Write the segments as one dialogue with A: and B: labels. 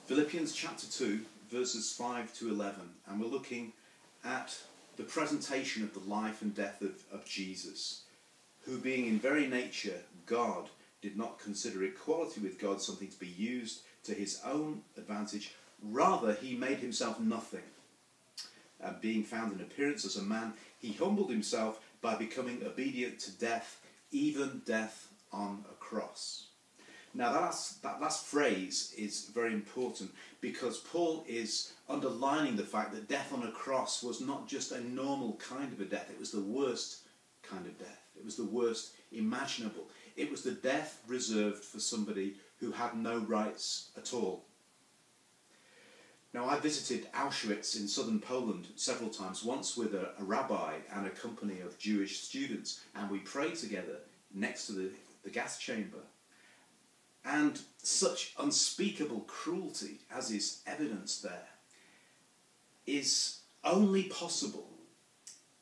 A: Philippians chapter 2, verses 5 to 11, and we're looking at the presentation of the life and death of Jesus, who being in very nature God, did not consider equality with God something to be used to his own advantage. Rather, he made himself nothing. Being found in appearance as a man, he humbled himself by becoming obedient to death, even death on a cross. Now that last phrase is very important because Paul is underlining the fact that death on a cross was not just a normal kind of a death, it was the worst kind of death. It was the worst imaginable. It was the death reserved for somebody who had no rights at all. Now I visited Auschwitz in southern Poland several times, once with a rabbi and a company of Jewish students, and we prayed together next to the gas chamber. And such unspeakable cruelty as is evidenced there is only possible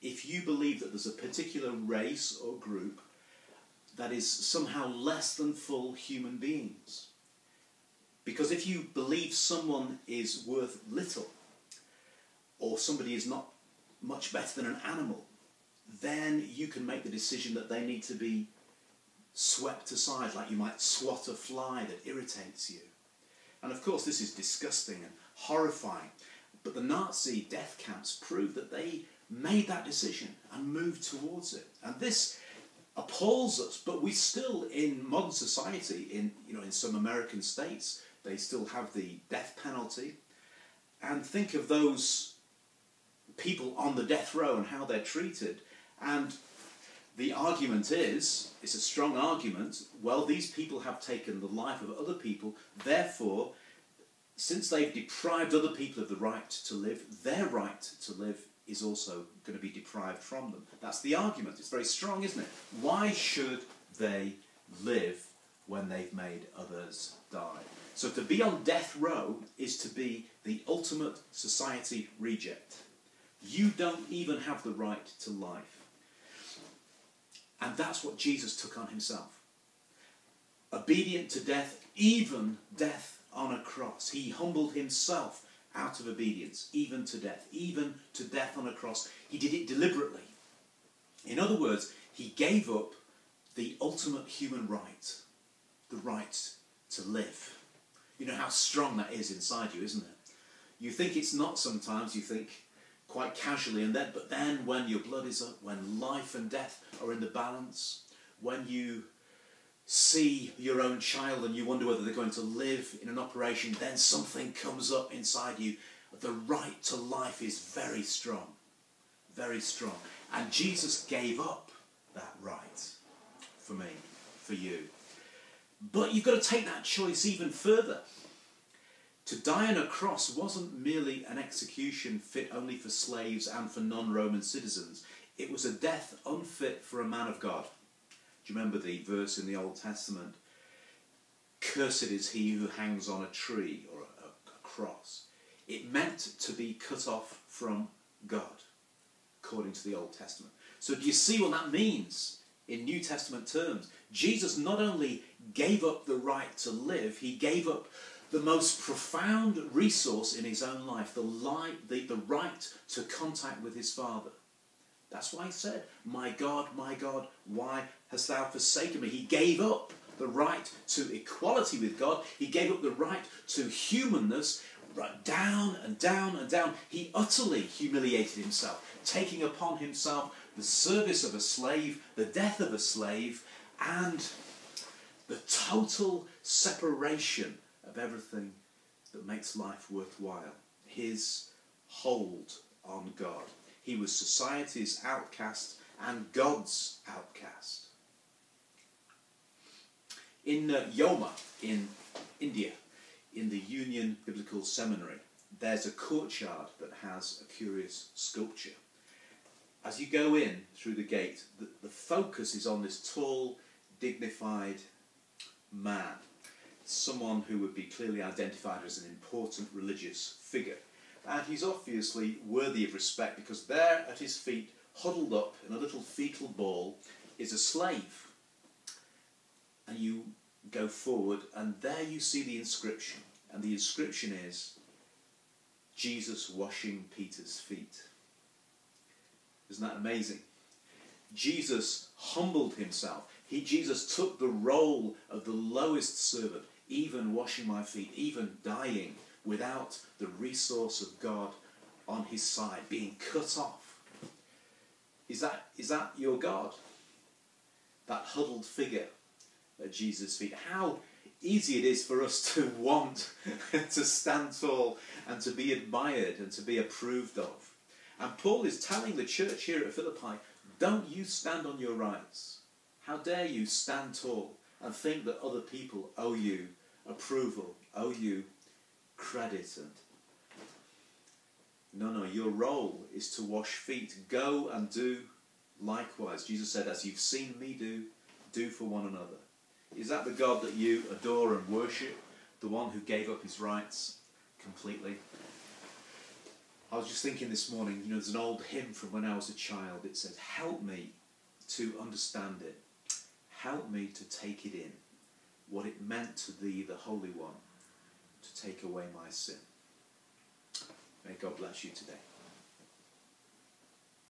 A: if you believe that there's a particular race or group that is somehow less than full human beings. Because if you believe someone is worth little, or somebody is not much better than an animal, then you can make the decision that they need to be swept aside, like you might swat a fly that irritates you. And of course this is disgusting and horrifying, but the Nazi death camps proved that they made that decision and moved towards it. And this appalls us, but we still, in modern society, in some American states, they still have the death penalty. And think of those people on the death row and how they're treated. And the argument is, it's a strong argument, well, these people have taken the life of other people, therefore, since they've deprived other people of the right to live, their right to live is also going to be deprived from them. That's the argument. It's very strong, isn't it? Why should they live when they've made others die? So to be on death row is to be the ultimate society reject. You don't even have the right to life. And that's what Jesus took on himself. Obedient to death, even death on a cross. He humbled himself out of obedience, even to death on a cross. He did it deliberately. In other words, he gave up the ultimate human right, the right to live. You know how strong that is inside you, isn't it? You think it's not sometimes, you think quite casually, but then when your blood is up, when life and death are in the balance, when you see your own child and you wonder whether they're going to live in an operation, then something comes up inside you. The right to life is very strong, very strong. And Jesus gave up that right for me, for you. But you've got to take that choice even further. To die on a cross wasn't merely an execution fit only for slaves and for non-Roman citizens. It was a death unfit for a man of God. Do you remember the verse in the Old Testament? Cursed is he who hangs on a tree or a cross. It meant to be cut off from God, according to the Old Testament. So do you see what that means in New Testament terms? Jesus not only gave up the right to live, he gave up the most profound resource in his own life, the right to contact with his Father. That's why he said, my God, why hast thou forsaken me? He gave up the right to equality with God. He gave up the right to humanness, right down and down and down. He utterly humiliated himself, taking upon himself the service of a slave, the death of a slave, and the total separation of everything that makes life worthwhile. His hold on God. He was society's outcast and God's outcast. In Yoma, in India, in the Union Biblical Seminary, there's a courtyard that has a curious sculpture. As you go in through the gate, the focus is on this tall, dignified man. Someone who would be clearly identified as an important religious figure. And he's obviously worthy of respect because there at his feet, huddled up in a little fetal ball, is a slave. And you go forward and there you see the inscription. And the inscription is, Jesus washing Peter's feet. Isn't that amazing? Jesus humbled himself. Jesus took the role of the lowest servant, even washing my feet, even dying without the resource of God on his side, being cut off. Is that your God? That huddled figure at Jesus' feet. How easy it is for us to want to stand tall and to be admired and to be approved of. And Paul is telling the church here at Philippi, don't you stand on your rights. How dare you stand tall and think that other people owe you approval, owe you credit. And no, your role is to wash feet. Go and do likewise. Jesus said, as you've seen me do for one another. Is that the God that you adore and worship? The one who gave up his rights completely? I was just thinking this morning, there's an old hymn from when I was a child. It says, help me to understand it. Help me to take it in. What it meant to thee, the Holy One, to take away my sin. May God bless you today.